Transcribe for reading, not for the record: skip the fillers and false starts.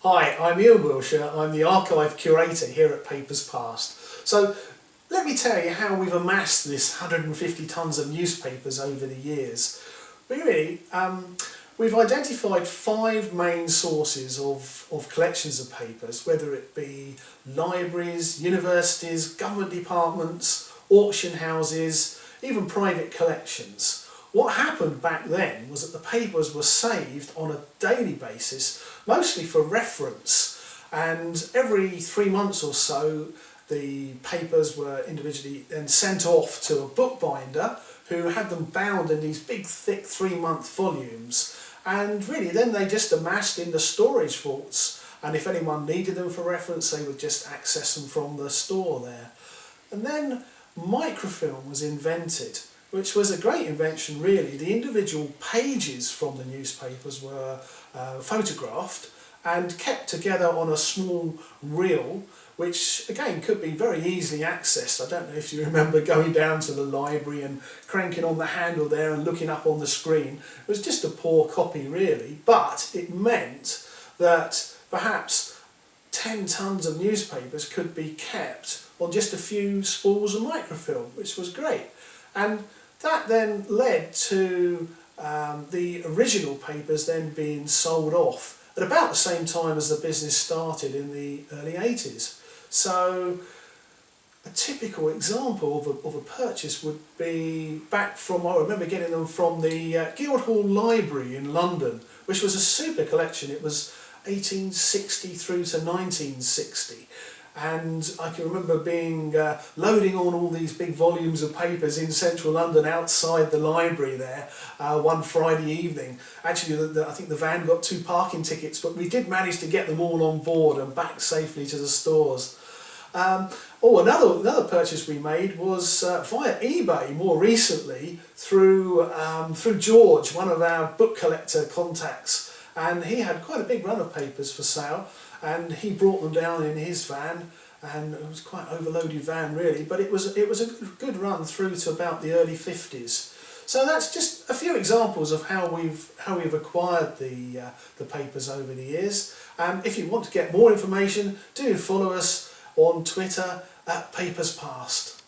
Hi, I'm Ian Wilshire. I'm the archive curator here at Papers Past. So let me tell you how we've amassed this 150 tonnes of newspapers over the years. Really, we've identified 5 main sources of collections of papers, whether it be libraries, universities, government departments, auction houses, even private collections. What happened back then was that the papers were saved on a daily basis, mostly for reference, and every 3 months or so the papers were individually then sent off to a bookbinder who had them bound in these big thick 3-month volumes, and really then they just amassed in the storage vaults, and if anyone needed them for reference they would just access them from the store there. And then microfilm was invented, which was a great invention really. The individual pages from the newspapers were photographed and kept together on a small reel, which again could be very easily accessed. I don't know if you remember going down to the library and cranking on the handle there and looking up on the screen. It was just a poor copy really, but it meant that perhaps 10 tonnes of newspapers could be kept on just a few spools of microfilm, which was great. And that then led to the original papers then being sold off at about the same time as the business started in the early 80s. So a typical example of a purchase would be back from, I remember getting them from the Guildhall Library in London, which was a super collection. It was 1860 through to 1960. And I can remember being loading on all these big volumes of papers in central London outside the library there one Friday evening. Actually, I think the van got 2 parking tickets, but we did manage to get them all on board and back safely to the stores. Another purchase we made was via eBay more recently through George, one of our book collector contacts, and he had quite a big run of papers for sale. And he brought them down in his van, and it was quite an overloaded van really, but it was a good run through to about the early 50s. So that's just a few examples of how we've acquired the papers over the years. And if you want to get more information, do follow us on Twitter at Papers Past.